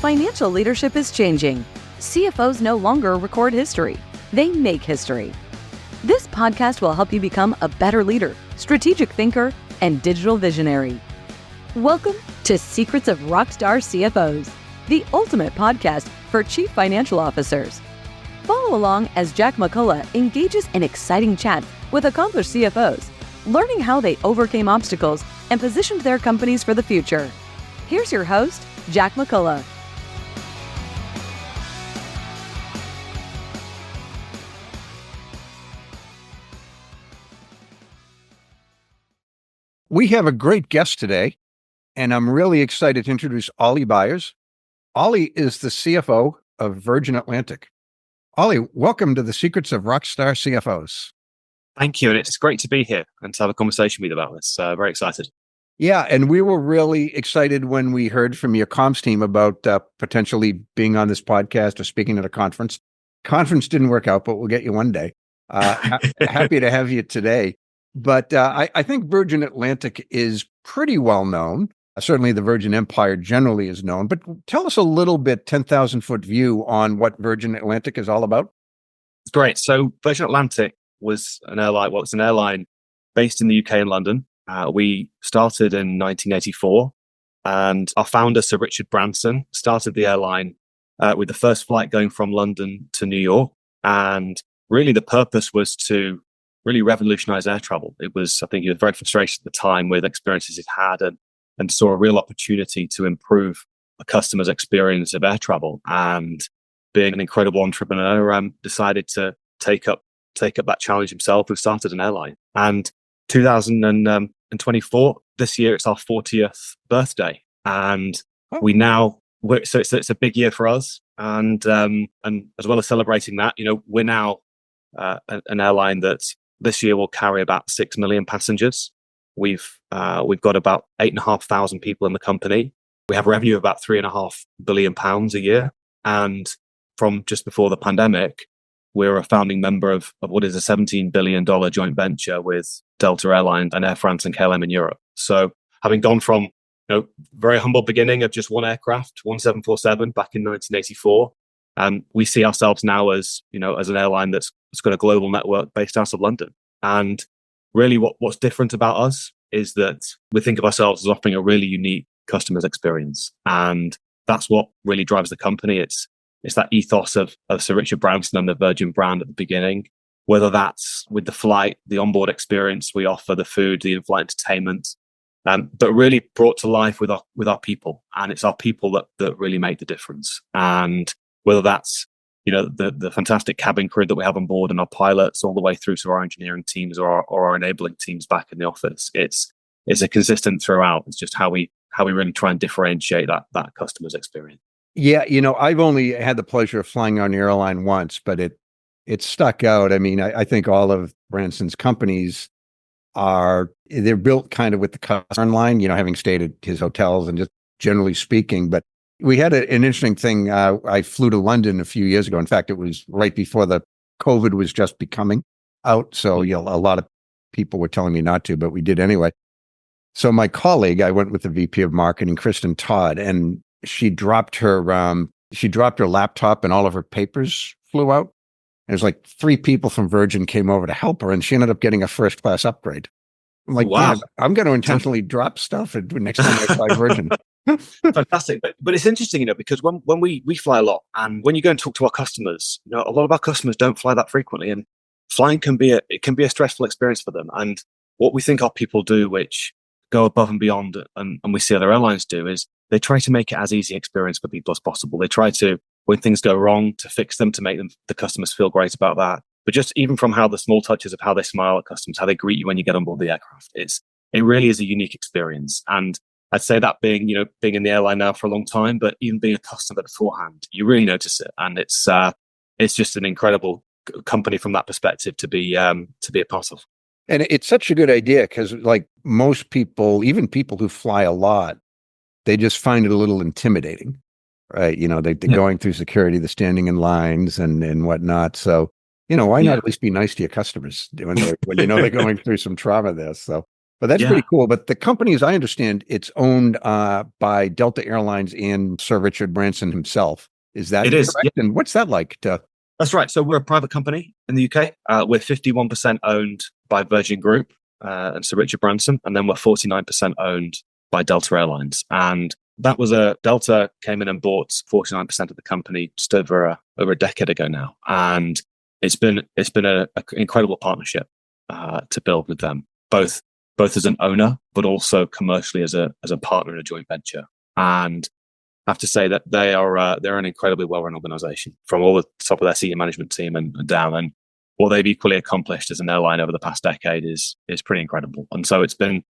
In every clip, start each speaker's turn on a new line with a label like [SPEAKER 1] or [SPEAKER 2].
[SPEAKER 1] Financial leadership is changing. CFOs no longer record history. They make history. This podcast will help you become a better leader, strategic thinker, and digital visionary. Welcome to Secrets of Rockstar CFOs, the ultimate podcast for chief financial officers. Follow along as Jack McCullough engages in exciting chats with accomplished CFOs, learning how they overcame obstacles and positioned their companies for the future. Here's your host, Jack McCullough.
[SPEAKER 2] We have a great guest today, and I'm really excited to introduce Oliver Byers. Ollie is the CFO of Virgin Atlantic. Ollie, welcome to the Secrets of Rockstar CFOs.
[SPEAKER 3] Thank you, and it's great to be here and to have a conversation with you about this. Very excited.
[SPEAKER 2] Yeah, and we were really excited when we heard from your comms team about potentially being on this podcast or speaking at a conference. Conference didn't work out, but we'll get you one day. Happy to have you today. But I think Virgin Atlantic is pretty well known. Certainly the Virgin Empire generally is known. But tell us a little bit, 10,000-foot view on what Virgin Atlantic is all about.
[SPEAKER 3] Great. So Virgin Atlantic was an airline. Well, it's an airline based in the UK and London. We started in 1984. And our founder, Sir Richard Branson, started the airline with the first flight going from London to New York. And really the purpose was to really revolutionized air travel. It was, I think he was very frustrated at the time with experiences he'd had and saw a real opportunity to improve a customer's experience of air travel. And being an incredible entrepreneur, decided to take up that challenge himself and started an airline. And 2024, this year, it's our 40th birthday. And so it's a big year for us. And as well as celebrating that, we're now an airline that's this year will carry about 6 million passengers. We've got about 8,500 people in the company. We have revenue of about £3.5 billion a year. And from just before the pandemic, we're a founding member of what is a $17 billion joint venture with Delta Airlines and Air France and KLM in Europe. So having gone from very humble beginning of just one aircraft, one 747 back in 1984, we see ourselves now as an airline that's got a global network based out of London. And really what's different about us is that we think of ourselves as offering a really unique customer's experience. And that's what really drives the company. It's that ethos of Sir Richard Branson and the Virgin brand at the beginning, whether that's with the flight, the onboard experience we offer, the food, the in-flight entertainment, but really brought to life with our people. And it's our people that really make the difference. And whether that's the fantastic cabin crew that we have on board and our pilots, all the way through to our engineering teams or our enabling teams back in the office, it's a consistent throughout. It's just how we really try and differentiate that customer's experience.
[SPEAKER 2] Yeah, I've only had the pleasure of flying on the airline once, but it stuck out. I mean, I think all of Branson's companies they're built kind of with the customer in line, having stayed at his hotels and just generally speaking. But we had an interesting thing. I flew to London a few years ago. In fact, it was right before the COVID was just becoming out. So a lot of people were telling me not to, but we did anyway. So my colleague, I went with the VP of marketing, Kristen Todd, and she dropped her laptop and all of her papers flew out. And it was like 3 people from Virgin came over to help her, and she ended up getting a first class upgrade. I'm like, wow, I'm going to intentionally drop stuff next time I fly Virgin.
[SPEAKER 3] Fantastic. But it's interesting, because when we fly a lot, and when you go and talk to our customers, a lot of our customers don't fly that frequently, and flying can be a stressful experience for them. And what we think our people do, which go above and beyond, and we see other airlines do, is they try to make it as easy experience for people as possible. They try to, when things go wrong, to fix them, to make the customers feel great about that. But just even from how the small touches of how they smile at customers, how they greet you when you get on board the aircraft, it really is a unique experience. And I'd say that being in the airline now for a long time, but even being a customer beforehand, you really notice it. And it's just an incredible company from that perspective to be a part of.
[SPEAKER 2] And it's such a good idea because, like most people, even people who fly a lot, they just find it a little intimidating, right? They're going through security, the standing in lines and whatnot. So, why not at least be nice to your customers when they're going through some trauma there? So But that's
[SPEAKER 3] Yeah,
[SPEAKER 2] pretty cool. But the company, as I understand, it's owned by Delta Airlines and Sir Richard Branson himself. Is that
[SPEAKER 3] it is.
[SPEAKER 2] correct? And what's that like to?
[SPEAKER 3] That's right. So we're a private company in the UK. We're 51% owned by Virgin Group and Sir Richard Branson, and then we're 49% owned by Delta Airlines. And that was Delta came in and bought 49% of the company just over a decade ago now, and it's been an incredible partnership to build with them, both as an owner, but also commercially as a partner in a joint venture. And I have to say that they're an incredibly well-run organization from all the top of their senior management team and down. And what they've equally accomplished as an airline over the past decade is pretty incredible. And so it's been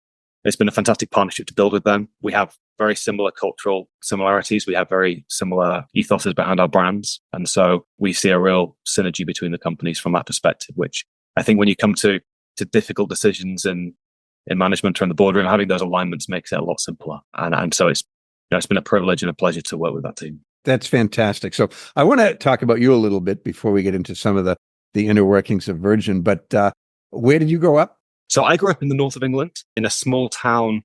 [SPEAKER 3] a fantastic partnership to build with them. We have very similar cultural similarities. We have very similar ethoses behind our brands. And so we see a real synergy between the companies from that perspective, which I think when you come to difficult decisions in management or in the boardroom, having those alignments makes it a lot simpler. And so it's been a privilege and a pleasure to work with that team.
[SPEAKER 2] That's fantastic. So I want to talk about you a little bit before we get into some of the inner workings of Virgin. But where did you grow up?
[SPEAKER 3] So I grew up in the north of England in a small town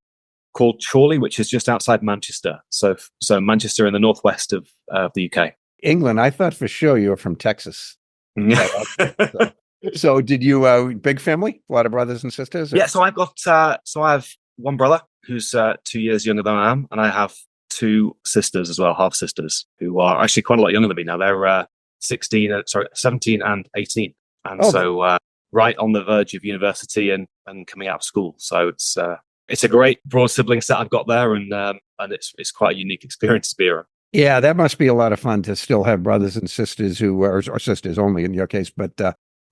[SPEAKER 3] called Chorley, which is just outside Manchester. So Manchester in the northwest of the UK.
[SPEAKER 2] England. I thought for sure you were from Texas. So did you big family? A lot of brothers and sisters? Or?
[SPEAKER 3] Yeah. So I've got I have one brother who's 2 years younger than I am, and I have two sisters as well, half sisters, who are actually quite a lot younger than me now. They're 17 and 18, and right on the verge of university and coming out of school. So it's a great broad sibling set I've got there, and it's quite a unique experience to be around.
[SPEAKER 2] Yeah, that must be a lot of fun to still have brothers and sisters who are, or sisters only in your case, but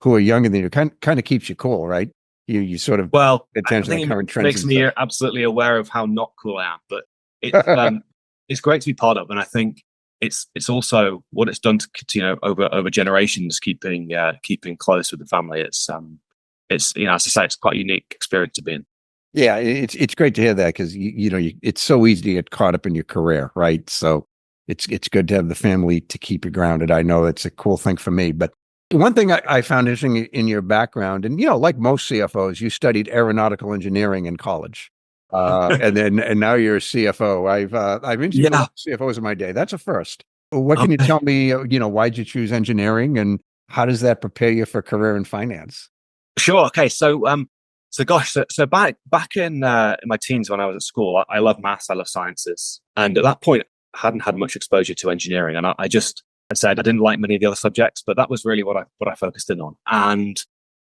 [SPEAKER 2] who are younger than you. Kind of keeps you cool, right? You sort of
[SPEAKER 3] I
[SPEAKER 2] attention
[SPEAKER 3] think
[SPEAKER 2] to current
[SPEAKER 3] it
[SPEAKER 2] trends.
[SPEAKER 3] makes me absolutely aware of how not cool I am, but it's great to be part of, and I think it's also what it's done to over generations, keeping close with the family. It's as I say, it's quite a unique experience to be in.
[SPEAKER 2] Yeah, it's great to hear that because it's so easy to get caught up in your career, right? So it's good to have the family to keep you grounded. I know it's a cool thing for me, but one thing I found interesting in your background, and like most CFOs, you studied aeronautical engineering in college, and now you're a CFO. I've interviewed CFOs in my day. That's a first. What can you tell me? Why'd you choose engineering, and how does that prepare you for career in finance?
[SPEAKER 3] Sure. Okay. So back in my teens when I was at school, I love maths, I love sciences, and at that point, I hadn't had much exposure to engineering, and I said I didn't like many of the other subjects, but that was really what I focused in on. And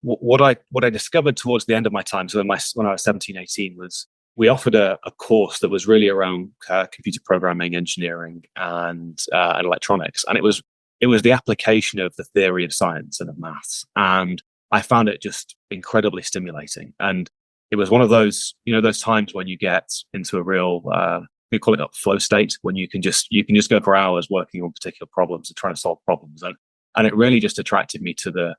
[SPEAKER 3] what I discovered towards the end of my time, so when I was 17, 18, was we offered a course that was really around computer programming, engineering, and electronics, and it was the application of the theory of science and of maths, and I found it just incredibly stimulating. And it was one of those those times when you get into a real we call it a flow state, when you can just go for hours working on particular problems and trying to solve problems, and it really just attracted me to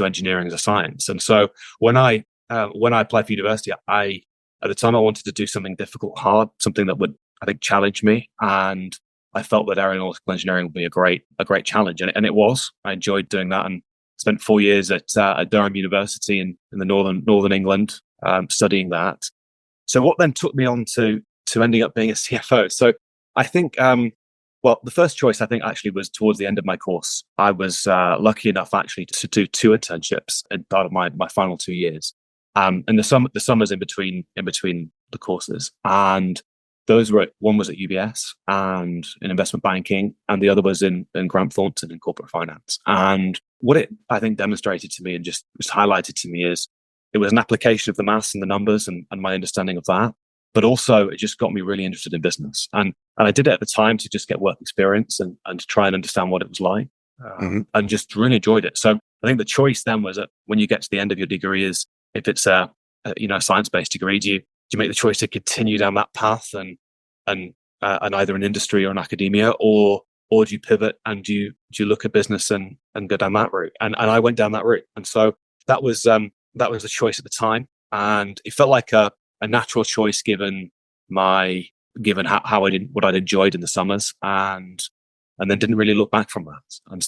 [SPEAKER 3] engineering as a science. And so when I applied for university, at the time I wanted to do something difficult, hard, something that would, I think, challenge me, and I felt that aeronautical engineering would be a great challenge, and it was. I enjoyed doing that, and spent 4 years at Durham University in the northern England studying that. So what then took me on to ending up being a CFO? So I think, the first choice I think actually was towards the end of my course. I was lucky enough actually to do 2 internships in part of my final 2 years, and the summers in between the courses, and one was at UBS and in investment banking, and the other was in Grant Thornton in corporate finance. And what it, I think, demonstrated to me and just highlighted to me is it was an application of the maths and the numbers and my understanding of that. But also it just got me really interested in business. And I did it at the time to just get work experience and to try and understand what it was like, and just really enjoyed it. So I think the choice then was that when you get to the end of your degree is, if it's a science-based degree, do you make the choice to continue down that path and either in industry or in academia, or do you pivot and do you look at business and go down that route? And I went down that route. And so that was the choice at the time. And it felt like a natural choice given how what I'd enjoyed in the summers, and then didn't really look back from that. And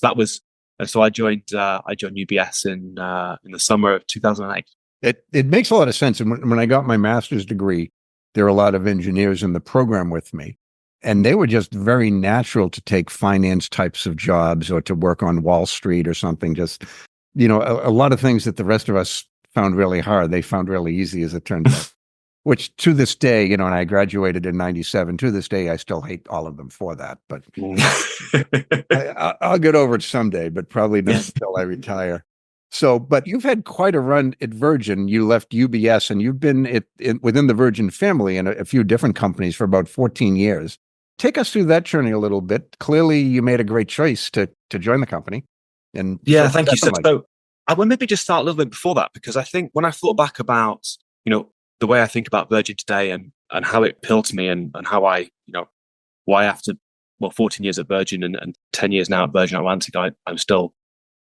[SPEAKER 3] so I joined UBS in the summer of 2008.
[SPEAKER 2] It makes a lot of sense. And when I got my master's degree, there were a lot of engineers in the program with me, and they were just very natural to take finance types of jobs or to work on Wall Street or something. Just, a lot of things that the rest of us found really hard, they found really easy, as it turned out. Which to this day, and I graduated in 97, to this day, I still hate all of them for that. But I'll get over it someday, but probably not until I retire. So, but you've had quite a run at Virgin. You left UBS and you've been within the Virgin family in a few different companies for about 14 years. Take us through that journey a little bit. Clearly, you made a great choice to join the company. And
[SPEAKER 3] yeah, thank you. So I will maybe just start a little bit before that, because I think when I thought back about, the way I think about Virgin today and how it appealed to me and how I, why after 14 years at Virgin and 10 years now at Virgin Atlantic, I'm still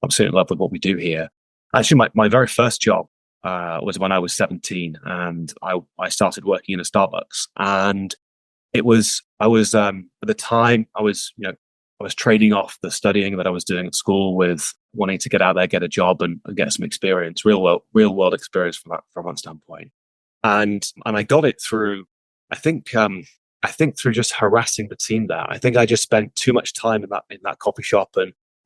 [SPEAKER 3] absolutely in love with what we do here. Actually, my very first job was when I was 17, and I started working in a Starbucks. And I was at the time I was trading off the studying that I was doing at school with wanting to get out there, get a job, and get some experience, real world experience from that standpoint. And I got it through, I think through just harassing the team there. I think I just spent too much time in that coffee shop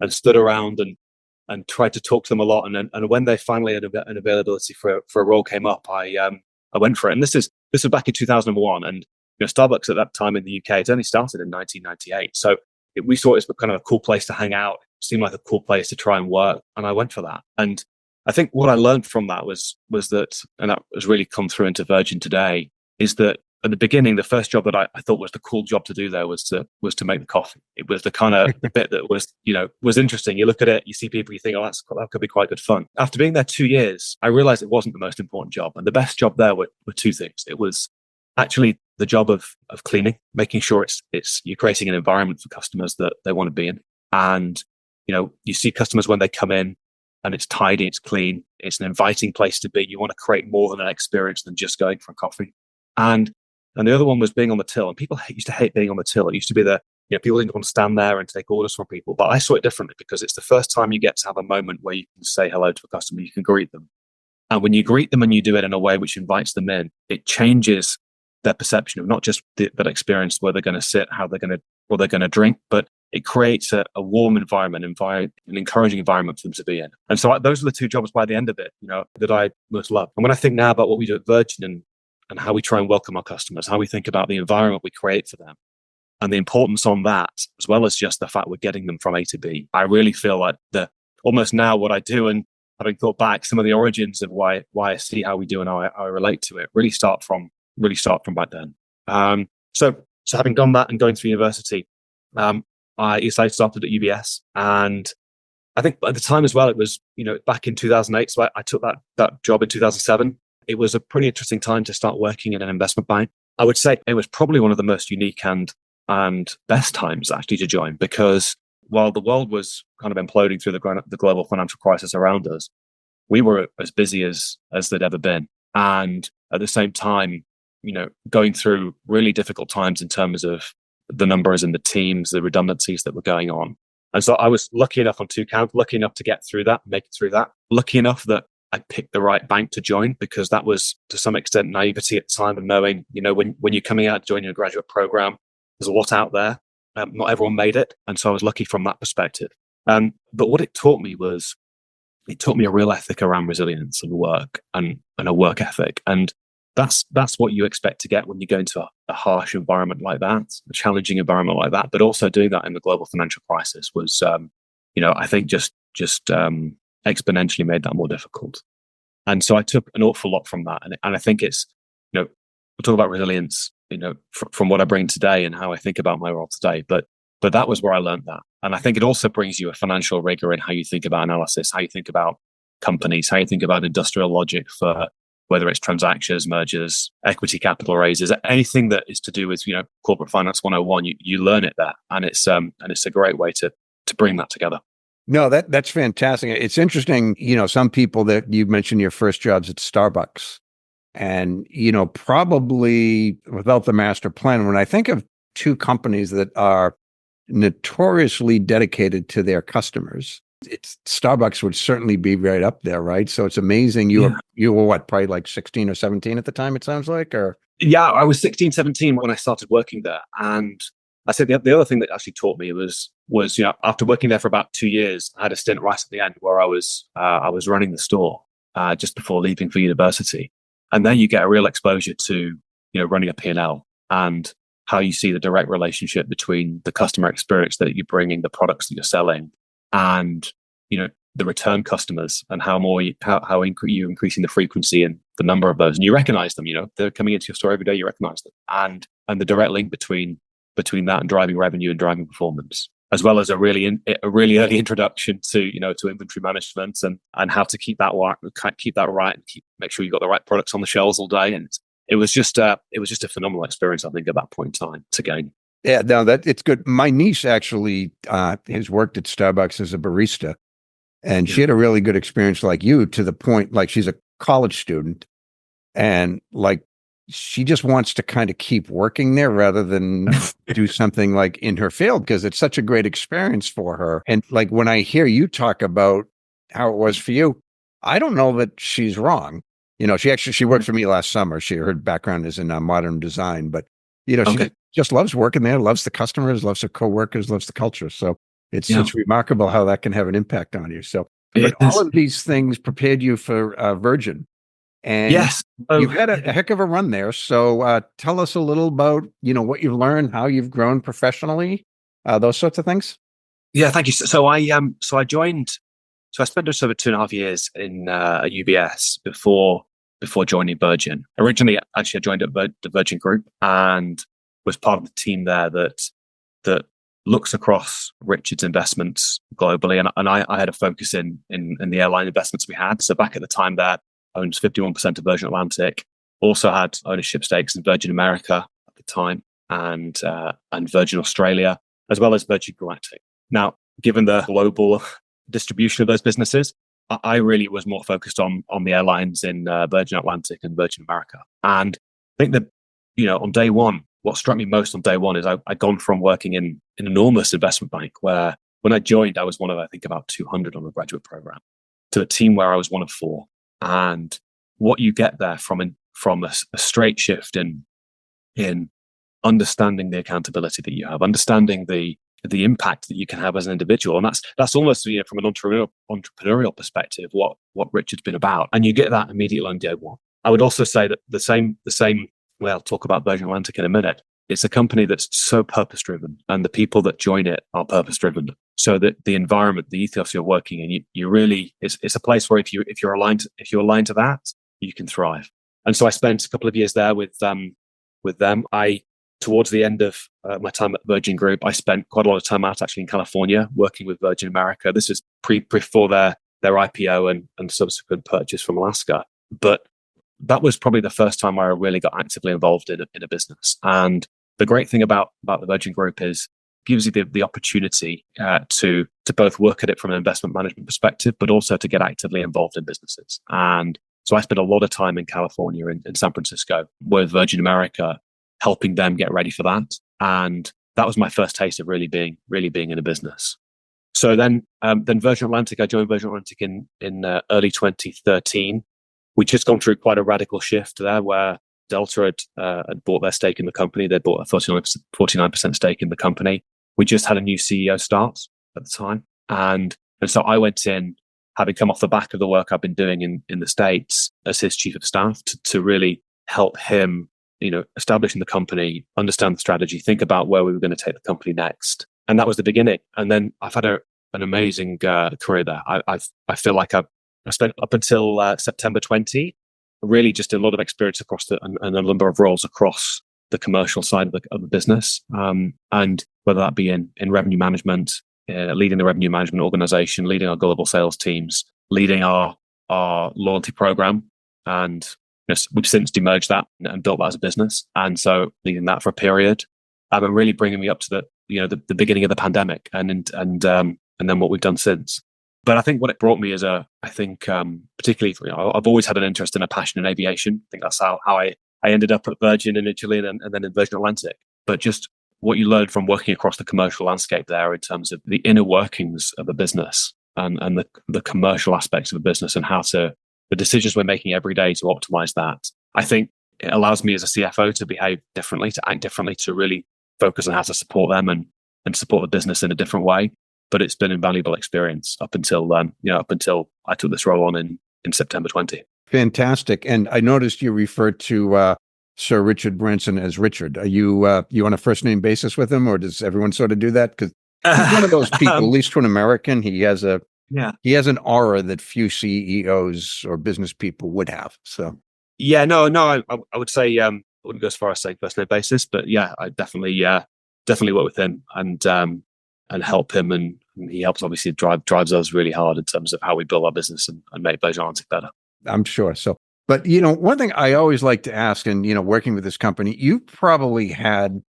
[SPEAKER 3] and stood around and tried to talk to them a lot. And when they finally had an availability for a role came up, I went for it. And this was back in 2001. And Starbucks at that time in the UK, it only started in 1998. So we saw it as kind of a cool place to hang out. It seemed like a cool place to try and work. And I went for that. And I think what I learned from that was that, and that has really come through into Virgin today, is that at the beginning, the first job that I thought was the cool job to do there was to make the coffee. It was the kind of the bit that was interesting. You look at it, you see people, you think, oh, that could be quite good fun. After being there 2 years, I realized it wasn't the most important job. And the best job there were two things. It was actually the job of cleaning, making sure you're creating an environment for customers that they want to be in. And, you see customers when they come in, and it's tidy, it's clean, it's an inviting place to be. You want to create more than an experience than just going for a coffee. And the other one was being on the till. And people used to hate being on the till. It used to be people didn't want to stand there and take orders from people. But I saw it differently, because it's the first time you get to have a moment where you can say hello to a customer, you can greet them. And when you greet them and you do it in a way which invites them in, it changes their perception of not just that experience where they're going to sit, what they're going to drink, but it creates a warm environment, an encouraging environment for them to be in. And so those are the two jobs by the end of it, that I most love. And when I think now about what we do at Virgin and how we try and welcome our customers, how we think about the environment we create for them, and the importance on that, as well as just the fact we're getting them from A to B, I really feel like almost now what I do, and having thought back, some of the origins of why I see how we do and how I relate to it, really start from back then. So having done that and going through university, I started at UBS, and I think at the time as well, it was, back in 2008. So I took that job in 2007. It was a pretty interesting time to start working in an investment bank. I would say it was probably one of the most unique and best times actually to join, because while the world was kind of imploding through the global financial crisis around us, we were as busy as they'd ever been. And at the same time, going through really difficult times in terms of the numbers and the teams, the redundancies that were going on. And so I was lucky enough on two counts, lucky enough to get through that, make it through that. Lucky enough that I picked the right bank to join, because that was to some extent naivety at the time of knowing, when you're coming out joining a graduate program, there's a lot out there. Not everyone made it. And so I was lucky from that perspective. But what it taught me a real ethic around resilience and work and a work ethic. And that's what you expect to get when you go into a harsh environment like that, a challenging environment like that. But also doing that in the global financial crisis was, I think just exponentially made that more difficult. And so I took an awful lot from that. And I think it's, we'll talk about resilience, from what I bring today and how I think about my role today. But that was where I learned that. And I think it also brings you a financial rigor in how you think about analysis, how you think about companies, how you think about industrial logic for whether it's transactions, mergers, equity capital raises, anything that is to do with, corporate finance 101, you learn it there. And it's a great way to bring that together.
[SPEAKER 2] No, that's fantastic. It's interesting, some people that you mentioned your first jobs at Starbucks, and, probably without the master plan, when I think of two companies that are notoriously dedicated to their customers, Starbucks would certainly be right up there, right? So it's amazing. You were what, probably like 16 or 17 at the time, it sounds like, or?
[SPEAKER 3] Yeah, I was 16, 17 when I started working there. And I said the other thing that actually taught me was after working there for about 2 years, I had a stint right at the end where I was running the store just before leaving for university. And then you get a real exposure to, running a P&L and how you see the direct relationship between the customer experience that you're bringing, the products that you're selling, and, the return customers, and how you're increasing the frequency and the number of those. And you recognize them, they're coming into your store every day, you recognize them. And the direct link between that and driving revenue and driving performance, as well as a really early introduction to inventory management and how to keep that right and make sure you got the right products on the shelves all day. And it was just a phenomenal experience, I think, at that point in time to gain.
[SPEAKER 2] Yeah, no, it's good. My niece actually has worked at Starbucks as a barista, and she had a really good experience like you, to the point, like, she's a college student and like she just wants to kind of keep working there rather than do something like in her field, because it's such a great experience for her. And like, when I hear you talk about how it was for you, I don't know that she's wrong. She worked for me last summer. Her background is in modern design, but she just loves working there, loves the customers, loves her coworkers, loves the culture. So it's remarkable how that can have an impact on you. So, but all of these things prepared you for Virgin. And
[SPEAKER 3] yes,
[SPEAKER 2] you had a heck of a run there. So tell us a little about, what you've learned, how you've grown professionally, those sorts of things.
[SPEAKER 3] Yeah, thank you. So I joined. So I spent just over 2.5 years in at UBS before joining Virgin. Originally, actually, I joined at the Virgin Group and was part of the team there that looks across Richard's investments globally. And I had a focus in the airline investments we had. So back at the time there, owned 51% of Virgin Atlantic, also had ownership stakes in Virgin America at the time and Virgin Australia, as well as Virgin Galactic. Now, given the global distribution of those businesses, I really was more focused on the airlines in Virgin Atlantic and Virgin America. And I think that, on day one, what struck me most on day one is I'd gone from working in an enormous investment bank where when I joined, I was one of, I think, about 200 on the graduate program, to a team where I was one of 4. And what you get there from a straight shift in understanding the accountability that you have, understanding the impact that you can have as an individual. And that's almost, from an entrepreneurial perspective, what Richard's been about. And you get that immediately on day one. I would also say that the same, well, I'll talk about Virgin Atlantic in a minute. It's a company that's so purpose-driven, and the people that join it are purpose-driven. So that the environment, the ethos you're working in, you really, it's a place where if you're aligned to that, you can thrive. And so I spent a couple of years there with them. Towards the end of my time at Virgin Group, I spent quite a lot of time out actually in California working with Virgin America. This is before their IPO and subsequent purchase from Alaska. But that was probably the first time where I really got actively involved in a business. And the great thing about the Virgin Group is it gives you the opportunity to both work at it from an investment management perspective, but also to get actively involved in businesses. And so I spent a lot of time in California, in San Francisco, with Virgin America, helping them get ready for that. And that was my first taste of really being in a business. So then Virgin Atlantic, I joined Virgin Atlantic in early 2013. We'd just gone through quite a radical shift there where Delta had bought their stake in the company. They bought a 49% stake in the company. We just had a new CEO start at the time. And so I went in, having come off the back of the work I've been doing in the States as his chief of staff to really help him, establishing the company, understand the strategy, think about where we were going to take the company next. And that was the beginning. And then I've had an amazing career there. I feel like I spent up until September 20, really just a lot of experience across and a number of roles across the commercial side of the business. And whether that be in revenue management, leading the revenue management organization, leading our global sales teams, leading our loyalty program. And we've since demerged that and built that as a business. And so leading that for a period, and really bringing me up to the beginning of the pandemic and then what we've done since. But I think what it brought me is particularly, I've always had an interest and a passion in aviation. I think that's how I ended up at Virgin initially and then in Virgin Atlantic. But just what you learned from working across the commercial landscape there in terms of the inner workings of a business and the commercial aspects of a business and the decisions we're making every day to optimize that. I think it allows me as a CFO to behave differently, to act differently, to really focus on how to support them and support the business in a different way. But it's been an invaluable experience up until I took this role on in September 20.
[SPEAKER 2] Fantastic. And I noticed you referred to Sir Richard Branson as Richard. Are you on a first name basis with him, or does everyone sort of do that? Because he's one of those people, at least to an American, he has an aura that few CEOs or business people would have. So I would say I wouldn't go as far as saying first name basis, but yeah, I definitely work with him and help him, and he helps obviously drives us really hard in terms of how we build our business and make Virgin Atlantic better. I'm sure. So, but one thing I always like to ask, and working with this company, you probably had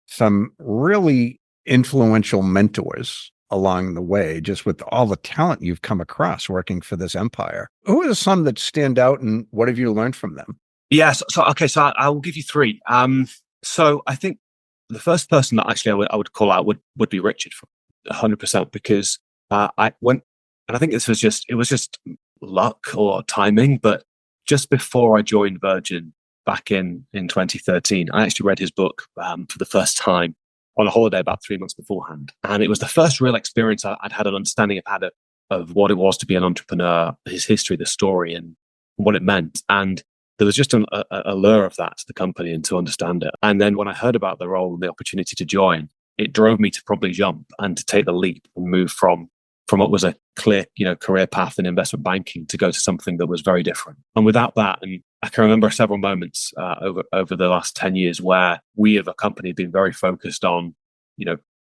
[SPEAKER 2] some really influential mentors along the way, just with all the talent you've come across working for this empire. Who are some that stand out, and what have you learned from them?
[SPEAKER 3] Yes. So I will give you three. So I think the first person that actually I would call out would be Richard, 100%, because I think it was just luck or timing, but just before I joined Virgin back in 2013, I actually read his book for the first time on a holiday about 3 months beforehand, and it was the first real experience I'd had an understanding of what it was to be an entrepreneur, his history, the story, and what it meant. And there was just a lure of that to the company and to understand it. And then when I heard about the role and the opportunity to join, it drove me to probably jump and to take the leap and move from what was a clear, career path in investment banking to go to something that was very different. And without that, and I can remember several moments over the last 10 years where we as a company have been very focused on,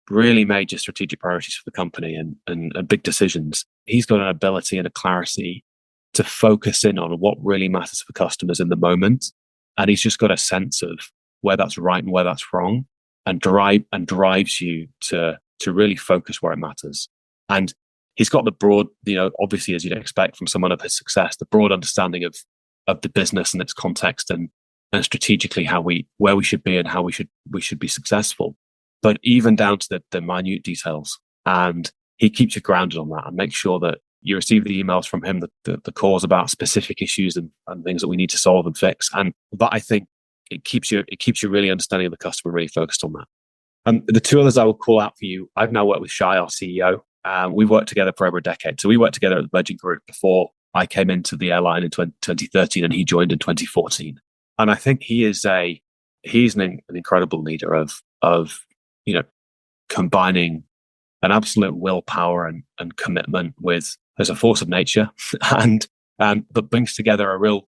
[SPEAKER 3] really major strategic priorities for the company and big decisions. He's got an ability and a clarity to focus in on what really matters for customers in the moment. And he's just got a sense of where that's right and where that's wrong, and drives you to really focus where it matters. And he's got the broad, obviously, as you'd expect from someone of his success, the broad understanding of the business and its context and strategically where we should be and how we should be successful. But even down to the minute details. And he keeps you grounded on that and makes sure that you receive the emails from him, the calls about specific issues and things that we need to solve and fix. And that, I think, it keeps you really understanding of the customer, really focused on that. And the two others I will call out for you, I've now worked with Shai, our CEO. We've worked together for over a decade. So we worked together at the Virgin Group before I came into the airline in 2013, and he joined in 2014. And I think he's an incredible leader of combining an absolute willpower and commitment with as a force of nature, but brings together a real,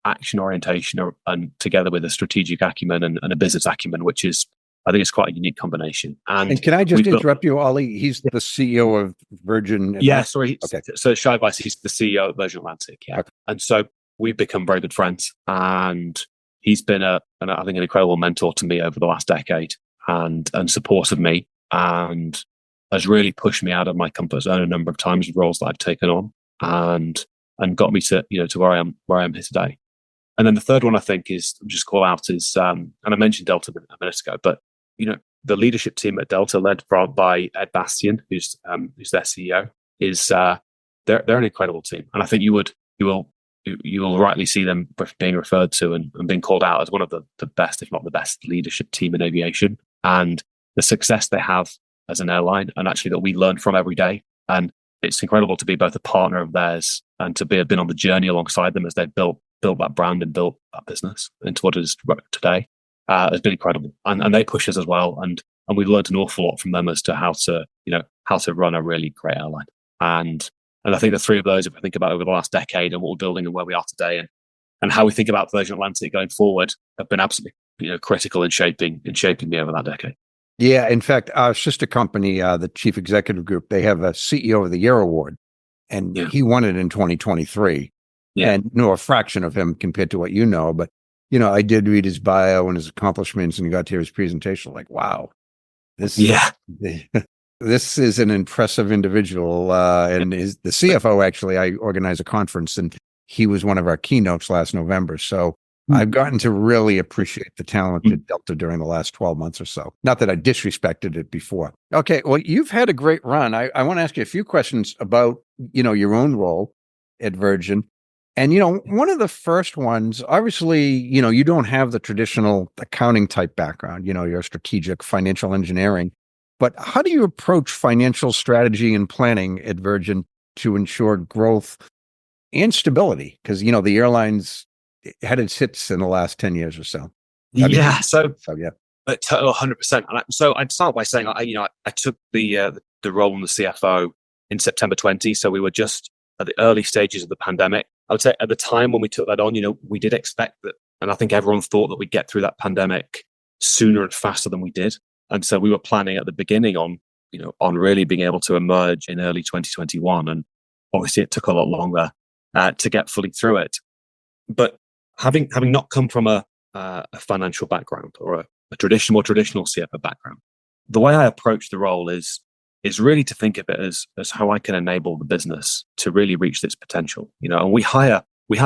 [SPEAKER 3] action orientation and together with a strategic acumen and a business acumen, which is, I think, it's quite a unique combination. And
[SPEAKER 2] can I just interrupt you, Ollie? He's the CEO of Virgin.
[SPEAKER 3] Yeah, sorry. Okay. So Shai Weiss, he's the CEO of Virgin Atlantic. Yeah, okay. And so we've become very good friends, and he's been I think an incredible mentor to me over the last decade, and supported me, and has really pushed me out of my comfort zone a number of times with roles that I've taken on, and got me to to where I am here today. And then the third one I think is just call out is and I mentioned Delta a minute ago, but the leadership team at Delta, led by Ed Bastian, who's their CEO, is they're an incredible team, and I think you will rightly see them being referred to and being called out as one of the best, if not the best, leadership team in aviation, and the success they have as an airline, and actually that we learn from every day. And it's incredible to be both a partner of theirs and to have been on the journey alongside them as they've built that brand and built that business into what it is today. Has been incredible, and they push us as well, and we've learned an awful lot from them as to how to run a really great airline. And I think the three of those, if I think about over the last decade and what we're building and where we are today, and how we think about Virgin Atlantic going forward, have been absolutely critical in shaping me over that decade.
[SPEAKER 2] Yeah, in fact, our sister company, the Chief Executive Group, they have a CEO of the Year award, and he won it in 2023. Yeah. And a fraction of him compared to what but I did read his bio and his accomplishments, and got to hear his presentation. Like, wow, this is an impressive individual. And the CFO, actually, I organized a conference, and he was one of our keynotes last November. So I've gotten to really appreciate the talent at Delta during the last 12 months or so. Not that I disrespected it before. Okay, well, you've had a great run. I want to ask you a few questions about, your own role at Virgin. And, one of the first ones, obviously, you don't have the traditional accounting type background, you're strategic financial engineering. But how do you approach financial strategy and planning at Virgin to ensure growth and stability? Because, the airlines had its hits in the last 10 years or so.
[SPEAKER 3] Yeah.
[SPEAKER 2] Yeah.
[SPEAKER 3] 100%. So I'd start by saying, I took the role in the CFO in September 20. So we were just at the early stages of the pandemic. I would say at the time when we took that on, we did expect that, and I think everyone thought that we'd get through that pandemic sooner and faster than we did. And so we were planning at the beginning on really being able to emerge in early 2021. And obviously it took a lot longer to get fully through it. But having not come from a financial background or a more traditional CFO background, the way I approach the role is really to think of it as how I can enable the business to really reach its potential. And we hire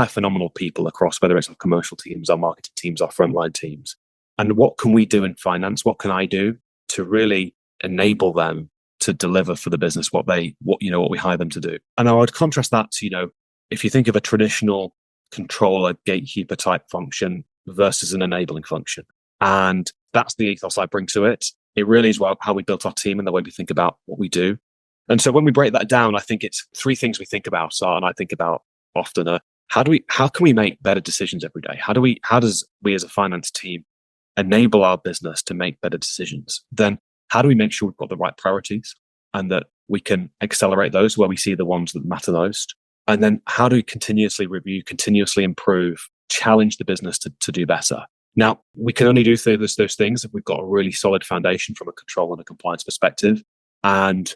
[SPEAKER 3] phenomenal people across, whether it's our commercial teams, our marketing teams, our frontline teams. And what can we do in finance? What can I do to really enable them to deliver for the business what we hire them to do? And I would contrast that to, if you think of a traditional controller, gatekeeper type function versus an enabling function. And that's the ethos I bring to it. It really is how we built our team and the way we think about what we do. And so when we break that down, I think it's three things we think about, and I think about often how can we make better decisions every day? How does we as a finance team enable our business to make better decisions? Then how do we make sure we've got the right priorities and that we can accelerate those where we see the ones that matter most? And then how do we continuously review, continuously improve, challenge the business to do better? Now, we can only do those things if we've got a really solid foundation from a control and a compliance perspective. And,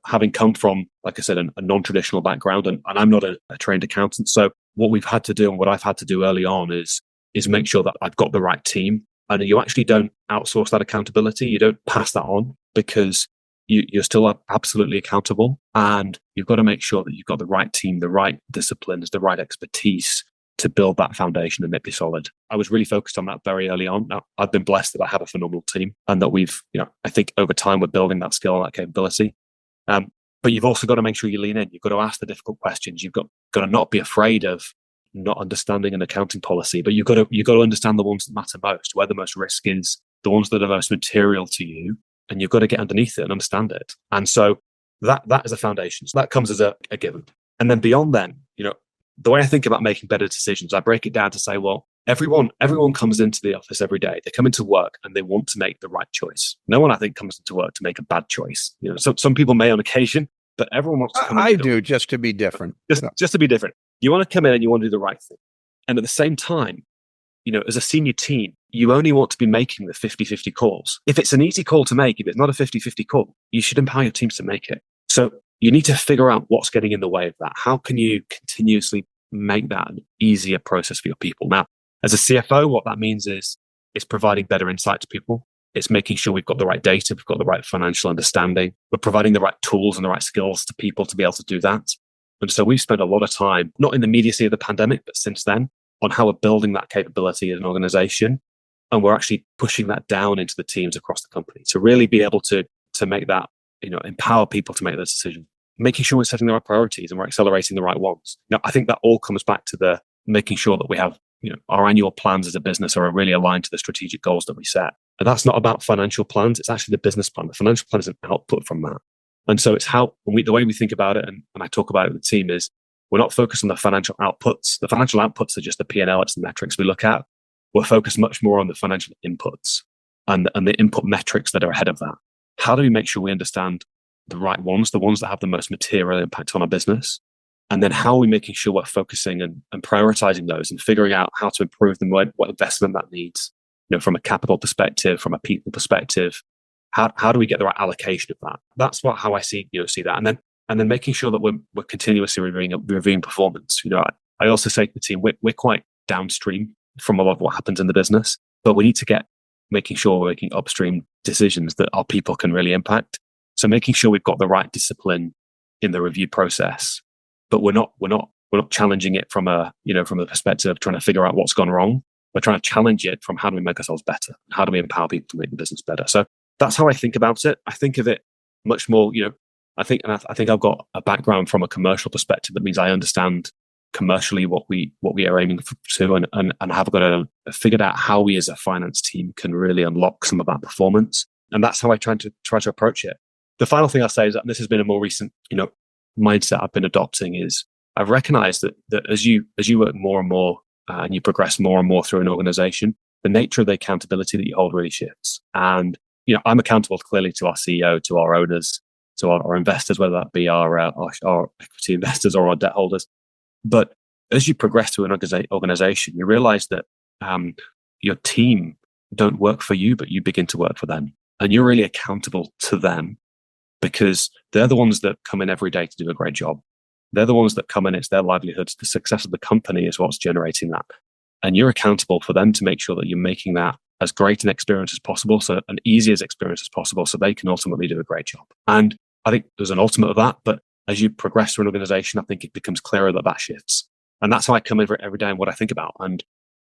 [SPEAKER 3] having come from, like I said, a non-traditional background, and I'm not a trained accountant. So what we've had to do and what I've had to do early on is make sure that I've got the right team. And you actually don't outsource that accountability. You don't pass that on because you're still absolutely accountable. And you've got to make sure that you've got the right team, the right disciplines, the right expertise to build that foundation and make it solid. I was really focused on that very early on. Now, I've been blessed that I have a phenomenal team and that we've, I think over time we're building that skill and that capability. But you've also got to make sure you lean in. You've got to ask the difficult questions. You've got to not be afraid of not understanding an accounting policy, but you've got to understand the ones that matter most, where the most risk is, the ones that are most material to you, and you've got to get underneath it and understand it. And so that is a foundation. So that comes as a given. And then beyond then, the way I think about making better decisions, I break it down to say, well, everyone comes into the office every day. They come into work and they want to make the right choice. No one, I think, comes into work to make a bad choice. Some people may on occasion, but everyone wants to come in.
[SPEAKER 2] I do, just to be different.
[SPEAKER 3] Just to be different. You want to come in and you want to do the right thing. And at the same time, as a senior team, you only want to be making the 50-50 calls. If it's an easy call to make, if it's not a 50-50 call, you should empower your teams to make it. So you need to figure out what's getting in the way of that. How can you continuously make that an easier process for your people? Now, as a CFO, what that means is it's providing better insight to people. It's making sure we've got the right data, we've got the right financial understanding. We're providing the right tools and the right skills to people to be able to do that. And so we've spent a lot of time, not in the immediacy of the pandemic, but since then, on how we're building that capability as an organization. And we're actually pushing that down into the teams across the company to really be able to make that, empower people to make those decisions, making sure we're setting the right priorities and we're accelerating the right ones. Now, I think that all comes back to the making sure that we have, our annual plans as a business are really aligned to the strategic goals that we set. And that's not about financial plans. It's actually the business plan. The financial plan is an output from that. And so it's how, the way we think about it, and I talk about it with the team, is we're not focused on the financial outputs. The financial outputs are just the P&L, it's the metrics we look at. We're focused much more on the financial inputs and the input metrics that are ahead of that. How do we make sure we understand the right ones, the ones that have the most material impact on our business? And then how are we making sure we're focusing and prioritizing those and figuring out how to improve them, what investment that needs, from a capital perspective, from a people perspective? How do we get the right allocation of that? That's how I see that. And then making sure that we're continuously reviewing performance. I also say to the team, we're quite downstream from a lot of what happens in the business, but we need to making sure we're making upstream decisions that our people can really impact. So making sure we've got the right discipline in the review process, but we're not challenging it from the perspective of trying to figure out what's gone wrong. We're trying to challenge it from how do we make ourselves better? How do we empower people to make the business better? So that's how I think about it. I think of it much more, I think I've got a background from a commercial perspective. That means I understand commercially what we are aiming to, and have got figured out how we as a finance team can really unlock some of that performance. And that's how I try to approach it. The final thing I'll say is that this has been a more recent, mindset I've been adopting is I've recognized that as you work more and more and you progress more and more through an organization, the nature of the accountability that you hold really shifts. And, I'm accountable clearly to our CEO, to our owners, to our investors, whether that be our equity investors or our debt holders. But as you progress through an organization, you realize that your team don't work for you, but you begin to work for them. And you're really accountable to them because they're the ones that come in every day to do a great job. They're the ones that come in, it's their livelihoods. The success of the company is what's generating that. And you're accountable for them to make sure that you're making that as great an experience as possible, so an easy as experience as possible, so they can ultimately do a great job. And I think there's an ultimate of that, but as you progress through an organization, I think it becomes clearer that shifts. And that's how I come every day and what I think about. And,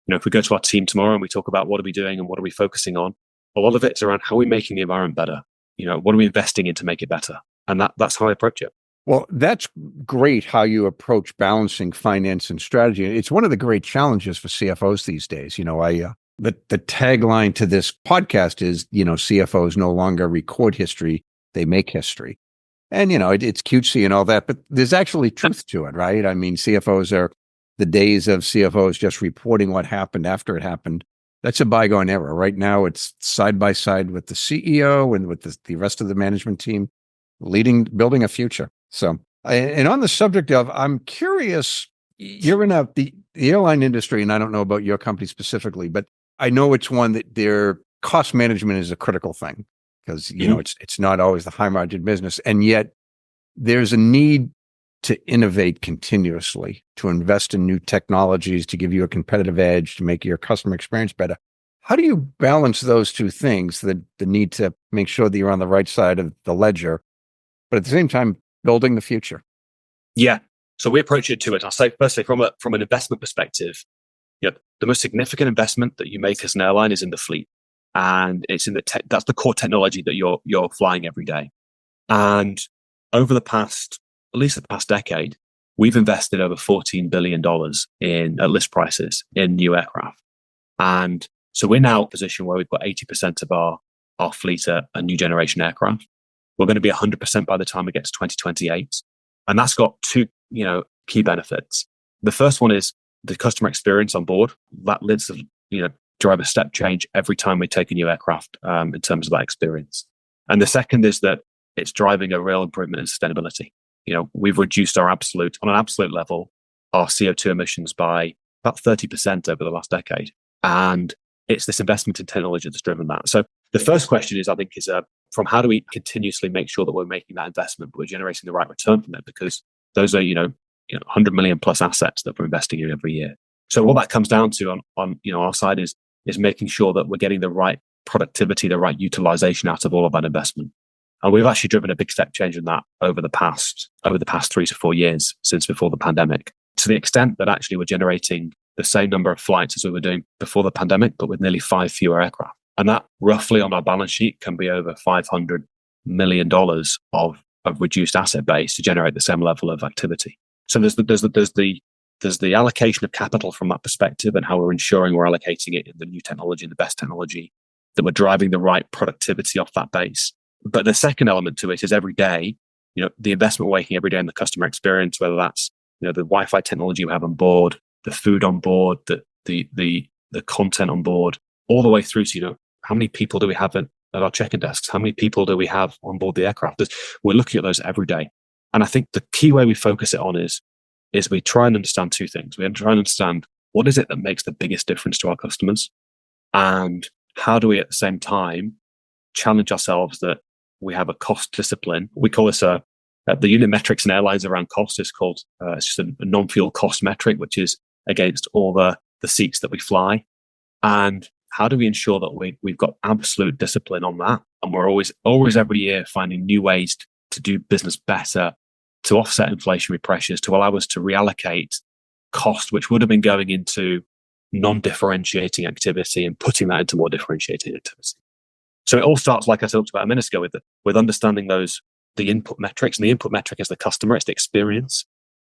[SPEAKER 3] if we go to our team tomorrow and we talk about what are we doing and what are we focusing on, a lot of it's around how are we making the environment better? What are we investing in to make it better? And that's how I approach it.
[SPEAKER 2] Well, that's great how you approach balancing finance and strategy. It's one of the great challenges for CFOs these days. The tagline to this podcast is, CFOs no longer record history, they make history. And, it's cutesy and all that, but there's actually truth to it, right? I mean, the days of CFOs just reporting what happened after it happened. That's a bygone era. Right now, it's side by side with the CEO and with the rest of the management team building a future. So, and on the subject of, I'm curious, you're in the airline industry, and I don't know about your company specifically, but I know it's one that their cost management is a critical thing because, it's not always the high margin business. And yet there's a need to innovate continuously, to invest in new technologies, to give you a competitive edge, to make your customer experience better. How do you balance those two things, the need to make sure that you're on the right side of the ledger, but at the same time, building the future?
[SPEAKER 3] Yeah. So we approach it to it. I'll say, firstly, from an investment perspective, the most significant investment that you make as an airline is in the fleet. And it's in that's the core technology that you're flying every day. And over at least the past decade, we've invested over $14 billion at list prices in new aircraft. And so we're now in a position where we've got 80% of our fleet are new generation aircraft. We're going to be 100% by the time we get to 2028. And that's got two, key benefits. The first one is the customer experience on board. That leads to, drive a step change every time we take a new aircraft in terms of that experience. And the second is that it's driving a real improvement in sustainability. We've reduced on an absolute level, our CO2 emissions by about 30% over the last decade. And it's this investment in technology that's driven that. So the first question is from how do we continuously make sure that we're making that investment, but we're generating the right return from it? Because those are, 100 million plus assets that we're investing in every year. So what that comes down to on our side is making sure that we're getting the right productivity, the right utilization out of all of that investment. And we've actually driven a big step change in that over the past 3 to 4 years since before the pandemic, to the extent that actually we're generating the same number of flights as we were doing before the pandemic, but with nearly 5 fewer aircraft. And that roughly on our balance sheet can be over $500 million of reduced asset base to generate the same level of activity. So there's the allocation of capital from that perspective and how we're ensuring we're allocating it in the new technology and the best technology, that we're driving the right productivity off that base. But the second element to it is every day, the investment we're making every day in the customer experience, whether that's, the Wi-Fi technology we have on board, the food on board, the content on board, all the way through to, how many people do we have at our check-in desks? How many people do we have on board the aircraft? We're looking at those every day. And I think the key way we focus it on is we try and understand two things. We try and understand what is it that makes the biggest difference to our customers, and how do we at the same time challenge ourselves that we have a cost discipline. We call this the unit metrics in airlines around cost is called, it's just a non-fuel cost metric, which is against all the seats that we fly. And how do we ensure that we've got absolute discipline on that? And we're always every year finding new ways to do business better, to offset inflationary pressures, to allow us to reallocate cost, which would have been going into non-differentiating activity and putting that into more differentiating activity. So it all starts, like I talked about a minute ago, with understanding the input metrics. And the input metric is the customer, it's the experience.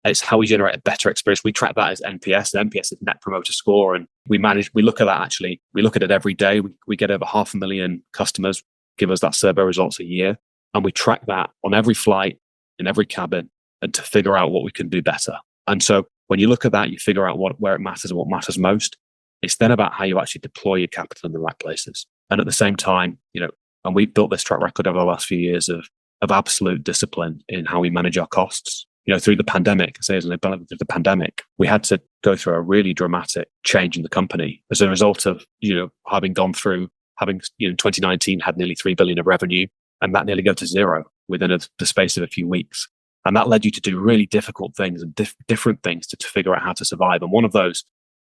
[SPEAKER 3] It's how we generate a better experience. We track that as NPS. And NPS is Net Promoter Score. And we look at that actually. We look at it every day. We get over 500,000 customers give us that survey results a year. And we track that on every flight, in every cabin, and to figure out what we can do better. And so when you look at that, you figure out where it matters and what matters most. It's then about how you actually deploy your capital in the right places. And at the same time, and we've built this track record over the last few years of absolute discipline in how we manage our costs. Through the pandemic, through the pandemic, we had to go through a really dramatic change in the company as a result of, having gone through, in 2019 had nearly 3 billion of revenue, and that nearly go to zero within the space of a few weeks. And that led you to do really difficult things and different things to figure out how to survive. And one of those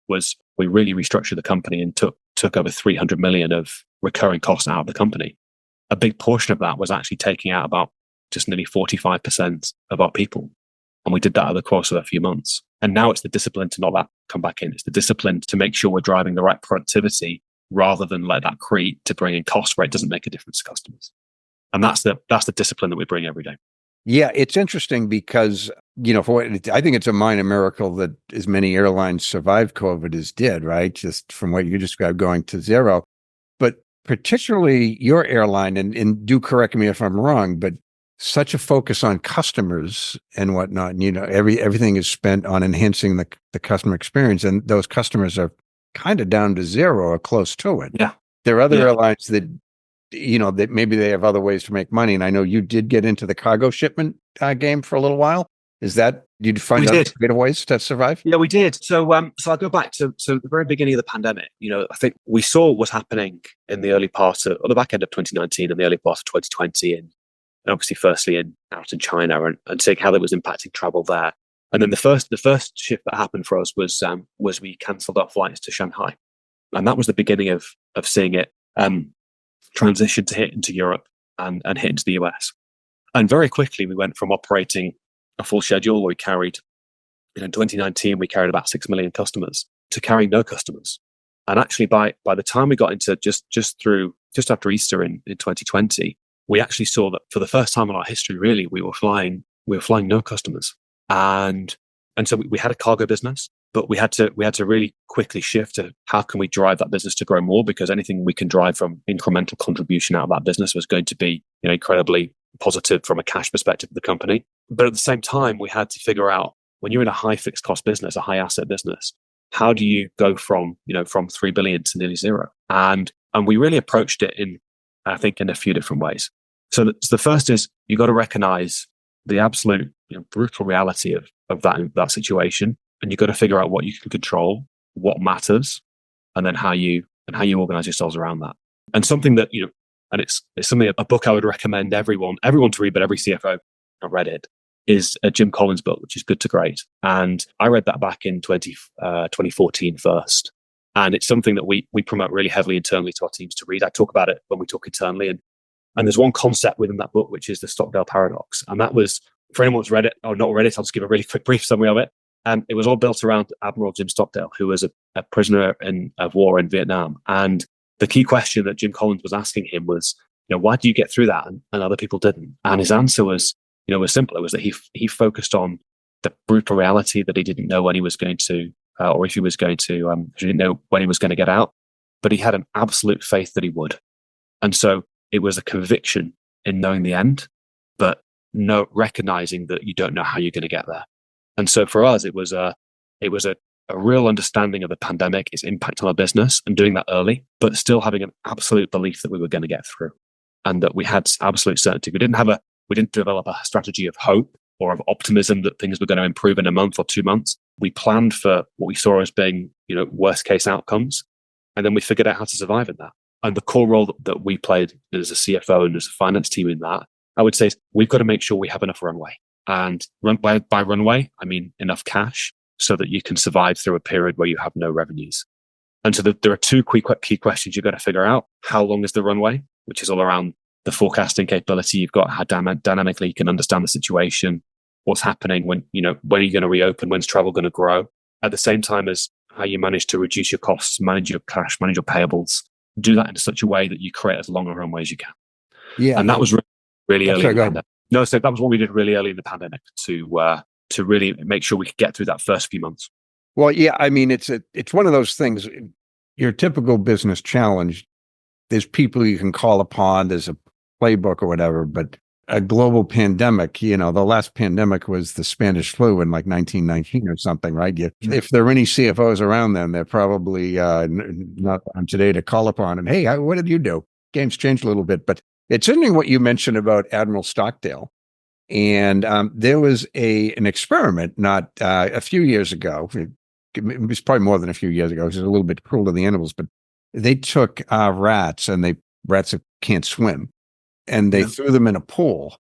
[SPEAKER 3] was we really restructured the company and took over 300 million of recurring costs out of the company. A big portion of that was actually taking out about just nearly 45% of our people. And we did that over the course of a few months. And now it's the discipline to not let that come back in. It's the discipline to make sure we're driving the right productivity rather than let that creep to bring in costs where it doesn't make a difference to customers. And that's the discipline that we bring every day.
[SPEAKER 2] Yeah, it's interesting because, I think it's a minor miracle that as many airlines survived COVID as did, right? Just from what you described, going to zero. But particularly your airline, and do correct me if I'm wrong, but such a focus on customers and whatnot. Everything is spent on enhancing the customer experience, and those customers are kind of down to zero or close to it.
[SPEAKER 3] Yeah.
[SPEAKER 2] There are other airlines that, that maybe they have other ways to make money. And I know you did get into the cargo shipment game for a little while. Is that, did you find other creative ways to survive?
[SPEAKER 3] Yeah, we did. So I'll go back to the very beginning of the pandemic. I think we saw what was happening in the early part of, or the back end of 2019 and the early part of 2020 and obviously firstly out in China and seeing how that was impacting travel there. And then the first shift that happened for us was we cancelled our flights to Shanghai. And that was the beginning of seeing it transition to hit into Europe and hit into the US. And very quickly we went from operating a full schedule where we carried, in 2019, we carried about 6 million customers to carrying no customers. And actually by the time we got into just after Easter in 2020, we actually saw that for the first time in our history, really, we were flying no customers. And so we had a cargo business, but we had to really quickly shift to how can we drive that business to grow more, because anything we can drive from incremental contribution out of that business was going to be incredibly positive from a cash perspective of the company. But at the same time, we had to figure out, when you're in a high fixed cost business, a high asset business, how do you go from 3 billion to nearly zero? And we really approached it in a few different ways. So the first is you got to recognize the absolute brutal reality of that situation, and you've got to figure out what you can control, what matters, and then how you organize yourselves around that. And something that and it's something, a book I would recommend everyone to read, but every CFO not read it, is a Jim Collins book, which is Good to Great. And I read that back in 2014 first. And it's something that we promote really heavily internally to our teams to read. I talk about it when we talk internally. And there's one concept within that book, which is the Stockdale paradox. And that was, for anyone who's read it or not read it, I'll just give a really quick brief summary of it. It was all built around Admiral Jim Stockdale, who was a prisoner of war in Vietnam. And the key question that Jim Collins was asking him was, why do you get through that and other people didn't? And his answer was simple. It was that he focused on the brutal reality that he didn't know when he was going to, or if he was going to, he didn't know when he was going to get out, but he had an absolute faith that he would. And so it was a conviction in knowing the end, but recognizing that you don't know how you're going to get there. And so for us, it was a real understanding of the pandemic, its impact on our business, and doing that early, but still having an absolute belief that we were going to get through, and that we had absolute certainty. We didn't develop a strategy of hope or of optimism that things were going to improve in a month or 2 months. We planned for what we saw as being, worst case outcomes, and then we figured out how to survive in that. And the core role that we played as a CFO and as a finance team in that, I would say, is we've got to make sure we have enough runway. And by runway, I mean enough cash so that you can survive through a period where you have no revenues. And so there are two key questions you've got to figure out. How long is the runway, which is all around the forecasting capability you've got, how dynamically you can understand the situation, what's happening when are you going to reopen, when's travel going to grow, at the same time as how you manage to reduce your costs, manage your cash, manage your payables, do that in such a way that you create as long a runway as you can.
[SPEAKER 2] Yeah.
[SPEAKER 3] And that was really early in the
[SPEAKER 2] go ahead.
[SPEAKER 3] pandemic. No, so that was what we did really early in the pandemic to really make sure we could get through that first few months.
[SPEAKER 2] Well, yeah, I mean, it's one of those things. Your typical business challenge, there's people you can call upon, there's a playbook or whatever, but a global pandemic, the last pandemic was the Spanish flu in like 1919 or something, right? If there are any CFOs around then, they're probably not on today to call upon. And hey, what did you do? Game's changed a little bit, but it's interesting what you mentioned about Admiral Stockdale. And there was an experiment not a few years ago. It was probably more than a few years ago. It was a little bit cruel to the animals, but they took rats, and rats can't swim, and they threw them in a pool,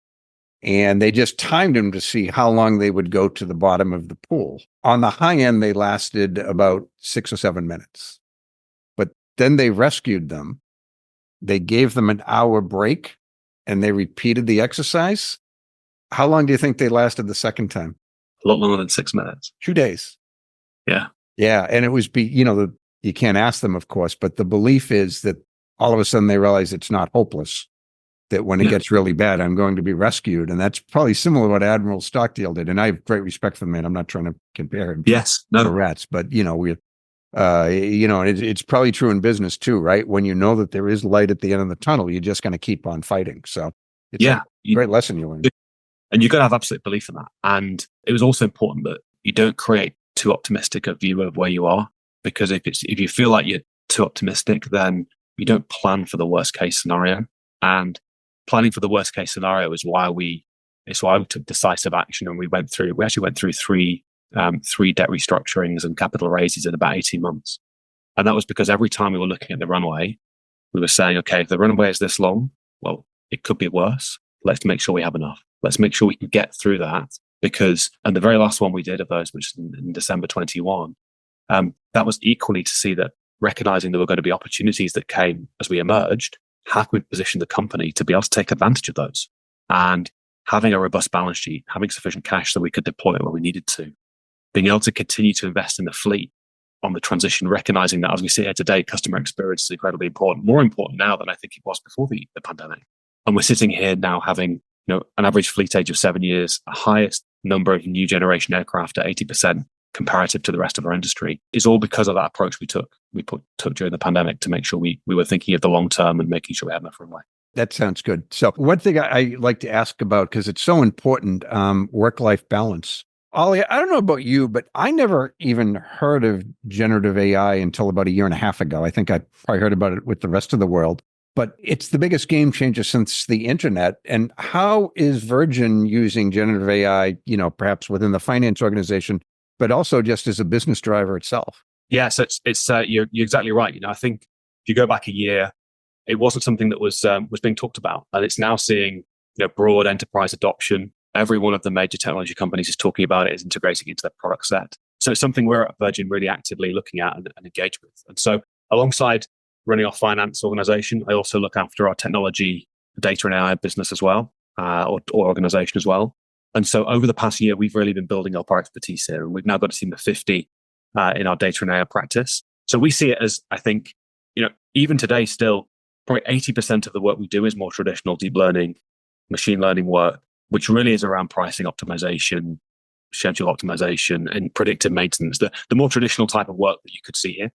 [SPEAKER 2] and they just timed them to see how long they would go to the bottom of the pool. On the high end, they lasted about 6 or 7 minutes, but then they rescued them. They gave them an hour break, and they repeated the exercise. How long do you think they lasted the second time?
[SPEAKER 3] A lot longer than 6 minutes.
[SPEAKER 2] 2 days.
[SPEAKER 3] Yeah.
[SPEAKER 2] Yeah. And it was, you can't ask them, of course, but the belief is that all of a sudden they realize it's not hopeless, that when it gets really bad, I'm going to be rescued. And that's probably similar to what Admiral Stockdale did. And I have great respect for the man. I'm not trying to compare him to rats, but, it's probably true in business too, right? When you know that there is light at the end of the tunnel, you're just going to keep on fighting. So it's a great lesson you learned.
[SPEAKER 3] And you've got to have absolute belief in that. And it was also important that you don't create too optimistic a view of where you are, because if you feel like you're too optimistic, then you don't plan for the worst case scenario. And planning for the worst case scenario is why we took decisive action. And we actually went through three debt restructurings and capital raises in about 18 months. And that was because every time we were looking at the runway, we were saying, okay, if the runway is this long, well, it could be worse. Let's make sure we have enough. Let's make sure we can get through that, and the very last one we did of those, which was in December 21, that was equally to see that recognizing there were going to be opportunities that came as we emerged, how could we position the company to be able to take advantage of those? And having a robust balance sheet, having sufficient cash so we could deploy it when we needed to, being able to continue to invest in the fleet on the transition, recognizing that as we sit here today, customer experience is incredibly important, more important now than I think it was before the pandemic. And we're sitting here now having an average fleet age of 7 years, a highest number of new generation aircraft at 80% comparative to the rest of our industry, is all because of that approach we took during the pandemic to make sure we were thinking of the long term and making sure we had enough runway.
[SPEAKER 2] That sounds good. So one thing I like to ask about, because it's so important, work-life balance. Ollie, I don't know about you, but I never even heard of generative AI until about 1.5 years ago. I think I probably heard about it with the rest of the world. But it's the biggest game changer since the internet. And how is Virgin using generative AI, perhaps within the finance organization, but also just as a business driver itself?
[SPEAKER 3] Yeah, so it's you're exactly right. I think if you go back a year, it wasn't something that was being talked about, and it's now seeing broad enterprise adoption. Every one of the major technology companies is talking about it, is integrating into their product set. So it's something we're at Virgin really actively looking at and engage with. And so alongside running our finance organization, I also look after our technology, data and AI business as well, or organization as well. And so over the past year, we've really been building up our expertise here. And we've now got a team of 50 in our data and AI practice. So we see it as, I think, even today still, probably 80% of the work we do is more traditional deep learning, machine learning work, which really is around pricing optimization, schedule optimization, and predictive maintenance, the more traditional type of work that you could see here.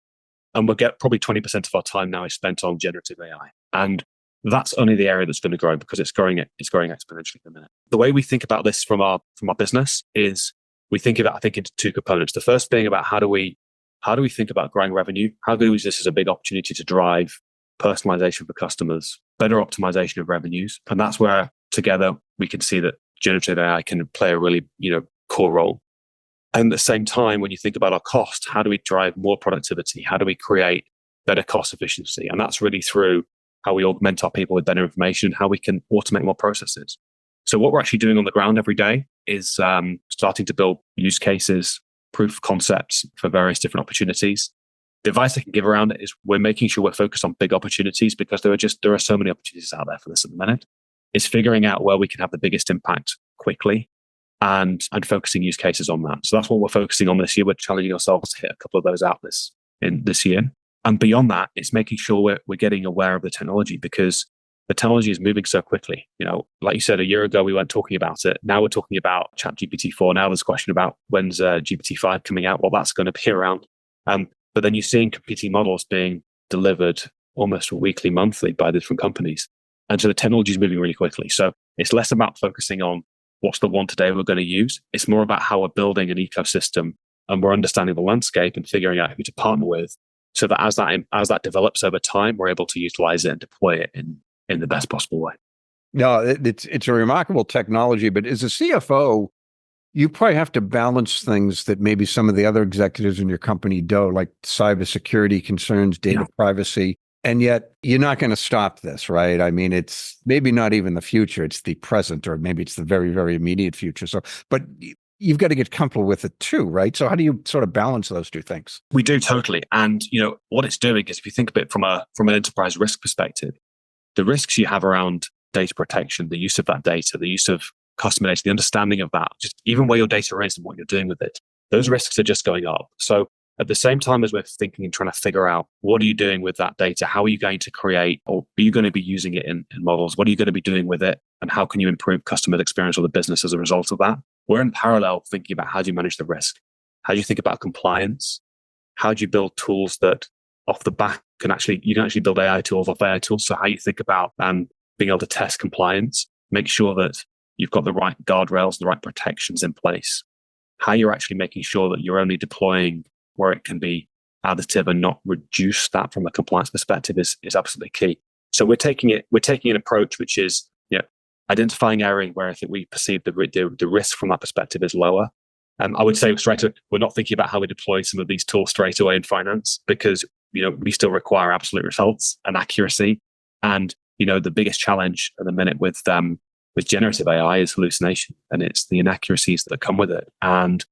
[SPEAKER 3] And we'll get probably 20% of our time now is spent on generative AI. And that's only the area that's going to grow because it's growing exponentially per minute. The way we think about this from our business is we think about, I think, into two components. The first being about how do we think about growing revenue? How do we use this as a big opportunity to drive personalization for customers, better optimization of revenues? And that's where together we can see that generative AI can play a really, core role. And at the same time, when you think about our cost, how do we drive more productivity? How do we create better cost efficiency? And that's really through how we augment our people with better information, how we can automate more processes. So what we're actually doing on the ground every day is starting to build use cases, proof of concepts for various different opportunities. The advice I can give around it is we're making sure we're focused on big opportunities because there are so many opportunities out there for this at the minute. It's figuring out where we can have the biggest impact quickly and focusing use cases on that. So that's what we're focusing on this year. We're challenging ourselves to hit a couple of those out this year. And beyond that, it's making sure we're getting aware of the technology, because the technology is moving so quickly. Like you said, a year ago, we weren't talking about it. Now we're talking about ChatGPT-4. Now there's a question about when's GPT-5 coming out. Well, that's going to be around. But then you're seeing competing models being delivered almost weekly, monthly by the different companies. And so the technology is moving really quickly. So it's less about focusing on what's the one today we're going to use. It's more about how we're building an ecosystem and we're understanding the landscape and figuring out who to partner with, so that as that develops over time, we're able to utilize it and deploy it in the best possible way.
[SPEAKER 2] No, it's a remarkable technology, but as a CFO, you probably have to balance things that maybe some of the other executives in your company do, like cybersecurity concerns, data privacy, and yet you're not going to stop this, right? I mean, it's maybe not even the future, it's the present, or maybe it's the very, very immediate future. So, but you've got to get comfortable with it too, right? So how do you sort of balance those two things?
[SPEAKER 3] We do, totally. And what it's doing is, if you think of it from an enterprise risk perspective, the risks you have around data protection, the use of that data, the use of customer data, the understanding of that, just even where your data is and what you're doing with it, those risks are just going up. So at the same time as we're thinking and trying to figure out what are you doing with that data, how are you going to create, or are you going to be using it in models? What are you going to be doing with it? And how can you improve customer experience or the business as a result of that? We're in parallel thinking about how do you manage the risk? How do you think about compliance? How do you build tools that off the back you can actually build AI tools off AI tools? So how you think about being able to test compliance, make sure that you've got the right guardrails, the right protections in place. How you're actually making sure that you're only deploying where it can be additive and not reduce that from a compliance perspective is absolutely key. So we're taking an approach which is identifying areas where I think we perceive the risk from that perspective is lower. I would say we're not thinking about how we deploy some of these tools straight away in finance, because we still require absolute results and accuracy. And the biggest challenge at the minute with generative AI is hallucination, and it's the inaccuracies that come with it. And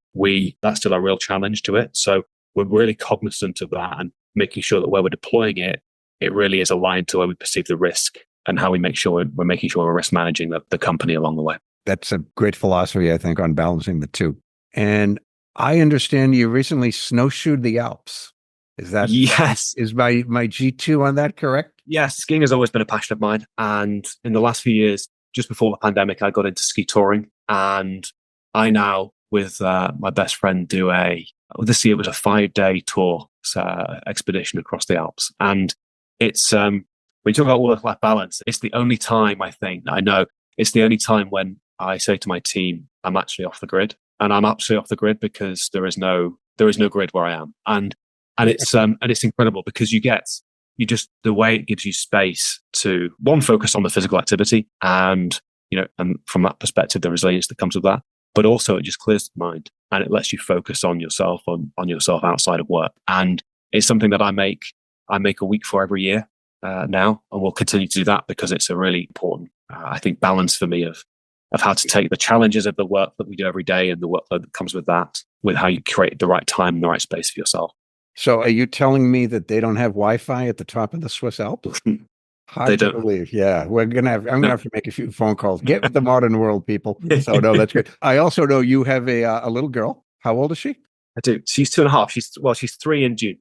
[SPEAKER 3] that's still a real challenge to it. So we're really cognizant of that and making sure that where we're deploying it really is aligned to where we perceive the risk and how we make sure we're risk managing the company along the way.
[SPEAKER 2] That's a great philosophy, I think, on balancing the two. And I understand you recently snowshoed the Alps. Is that
[SPEAKER 3] yes?
[SPEAKER 2] Is my G2 on that correct?
[SPEAKER 3] Yes, skiing has always been a passion of mine, and in the last few years, just before the pandemic, I got into ski touring, and I now, with my best friend, this year was a 5-day tour, expedition across the Alps. And it's, when you talk about work-life balance, it's the only time it's the only time when I say to my team, I'm actually off the grid. And I'm absolutely off the grid because there is no grid where I am. And it's incredible because the way it gives you space to focus on the physical activity and from that perspective, the resilience that comes with that, but also it just clears the mind and it lets you focus on yourself, on yourself outside of work. And it's something that I make a week for every year now, and we'll continue to do that because it's a really important, I think, balance for me of how to take the challenges of the work that we do every day and the workload that comes with that, with how you create the right time and the right space for yourself.
[SPEAKER 2] So are you telling me that they don't have Wi-Fi at the top of the Swiss Alps? Hard to believe. Yeah. I'm going to have to make a few phone calls. Get with the modern world, people. So no, that's good. I also know you have a little girl. How old is she?
[SPEAKER 3] I do. She's 2.5. She's 3 in June.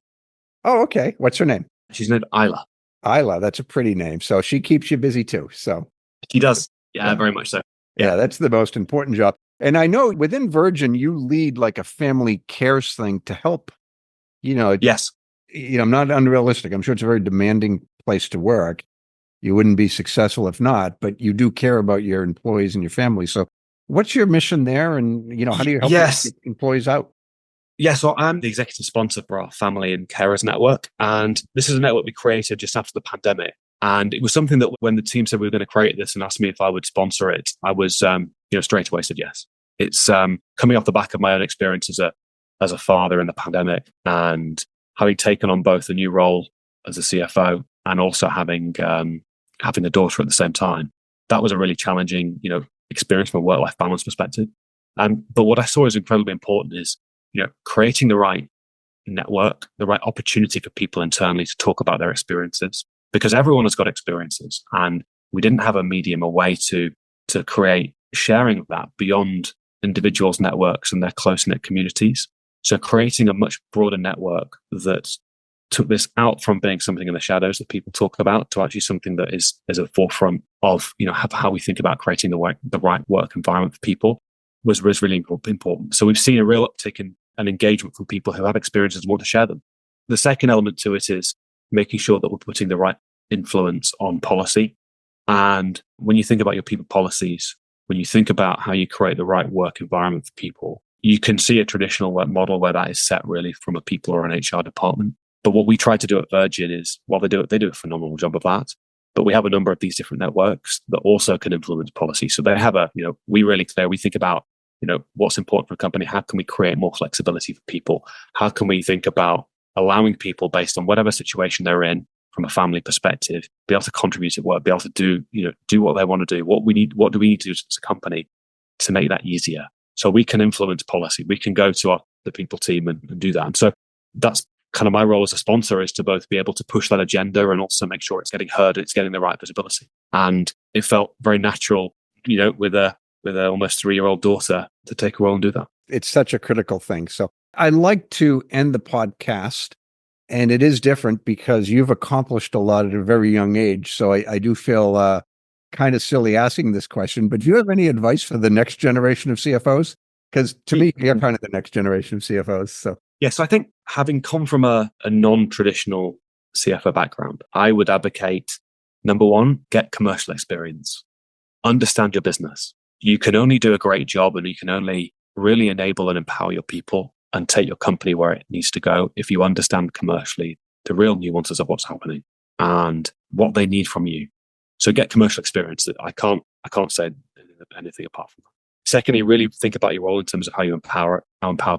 [SPEAKER 2] Oh, okay. What's her name?
[SPEAKER 3] She's named Isla.
[SPEAKER 2] Isla. That's a pretty name. So she keeps you busy too. So
[SPEAKER 3] she does. Yeah, very much so.
[SPEAKER 2] Yeah, that's the most important job. And I know within Virgin, you lead like a family cares thing to help,
[SPEAKER 3] Yes.
[SPEAKER 2] I'm not unrealistic. I'm sure it's a very demanding place to work. You wouldn't be successful if not, but you do care about your employees and your family. So what's your mission there? And, how do you help employees out?
[SPEAKER 3] Yeah, so I'm the executive sponsor for our Family and Carers Network. And this is a network we created just after the pandemic. And it was something that when the team said we were going to create this and asked me if I would sponsor it, I was, straight away said yes. It's coming off the back of my own experience as a father in the pandemic and having taken on both a new role as a CFO and also having a daughter at the same time. That was a really challenging, experience from a work-life balance perspective. But what I saw as incredibly important is, creating the right network, the right opportunity for people internally to talk about their experiences, because everyone has got experiences, and we didn't have a medium, a way to create sharing of that beyond individuals' networks and their close-knit communities. So creating a much broader network that took this out from being something in the shadows that people talk about to actually something that is at the forefront of, how we think about creating the right work environment for people was really important. So we've seen a real uptick in an engagement from people who have experiences and want to share them. The second element to it is making sure that we're putting the right influence on policy. And when you think about your people policies, when you think about how you create the right work environment for people, you can see a traditional work model where that is set really from a people or an HR department. But what we try to do at Virgin is, while they do a phenomenal job of that, but we have a number of these different networks that also can influence policy. So they have we think about, what's important for a company. How can we create more flexibility for people? How can we think about allowing people based on whatever situation they're in from a family perspective, be able to contribute at work, be able to do what they want to do, what do we need to do as a company to make that easier? So we can influence policy. We can go to the people team and do that. And so that's kind of my role as a sponsor, is to both be able to push that agenda and also make sure it's getting heard, it's getting the right visibility. And it felt very natural, with a almost 3-year-old daughter, to take a role and do that.
[SPEAKER 2] It's such a critical thing. So I like to end the podcast, and it is different because you've accomplished a lot at a very young age. So I do feel kind of silly asking this question, but do you have any advice for the next generation of CFOs? Because to me, you're kind of the next generation of CFOs. So
[SPEAKER 3] yes, I think having come from a non-traditional CFO background, I would advocate, number one, get commercial experience. Understand your business. You can only do a great job and you can only really enable and empower your people and take your company where it needs to go if you understand commercially the real nuances of what's happening and what they need from you. So get commercial experience. I can't say anything apart from that. Secondly, really think about your role in terms of how you empower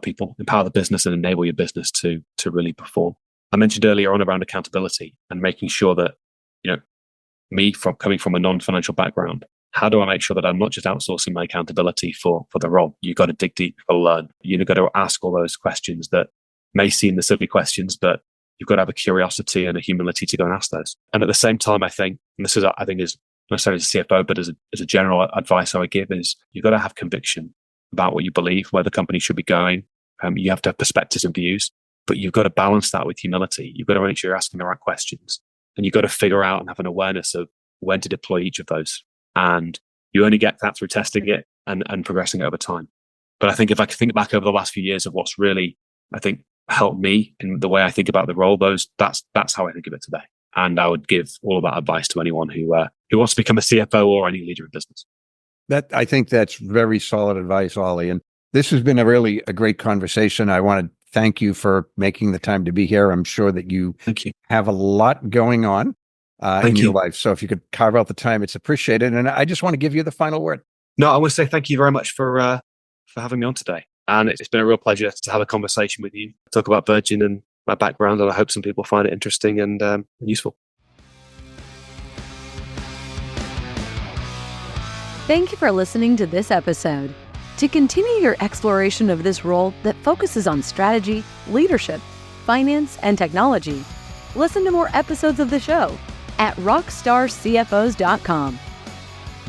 [SPEAKER 3] people, empower the business, and enable your business to really perform. I mentioned earlier on around accountability and making sure that, coming from a non-financial background, how do I make sure that I'm not just outsourcing my accountability for the role? You've got to dig deep, you've got to learn. You've got to ask all those questions that may seem the silly questions, but you've got to have a curiosity and a humility to go and ask those. And at the same time, I think, and this is, I think, is not necessarily as a CFO, but as a general advice I would give, is you've got to have conviction about what you believe, where the company should be going. You have to have perspectives and views, but you've got to balance that with humility. You've got to make sure you're asking the right questions, and you've got to figure out and have an awareness of when to deploy each of those. And you only get that through testing it and progressing it over time. But I think if I could think back over the last few years of what's really, I think, helped me in the way I think about the role, that's how I think of it today. And I would give all of that advice to anyone who wants to become a CFO or any leader in business.
[SPEAKER 2] I think that's very solid advice, Ollie. And this has been a great conversation. I want to thank you for making the time to be here. I'm sure that you have a lot going on in your life. So if you could carve out the time, it's appreciated. And I just want to give you the final word.
[SPEAKER 3] No, I want to say thank you very much for having me on today. And it's been a real pleasure to have a conversation with you, talk about Virgin and my background. And I hope some people find it interesting and useful.
[SPEAKER 1] Thank you for listening to this episode. To continue your exploration of this role that focuses on strategy, leadership, finance, and technology, listen to more episodes of the show at rockstarcfos.com.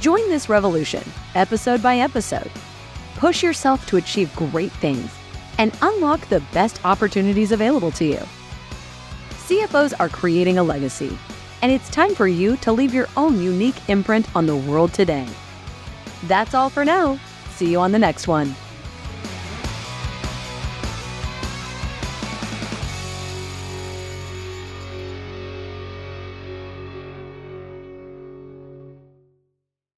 [SPEAKER 1] Join this revolution, episode by episode. Push yourself to achieve great things and unlock the best opportunities available to you. CFOs are creating a legacy, and it's time for you to leave your own unique imprint on the world today. That's all for now. See you on the next one.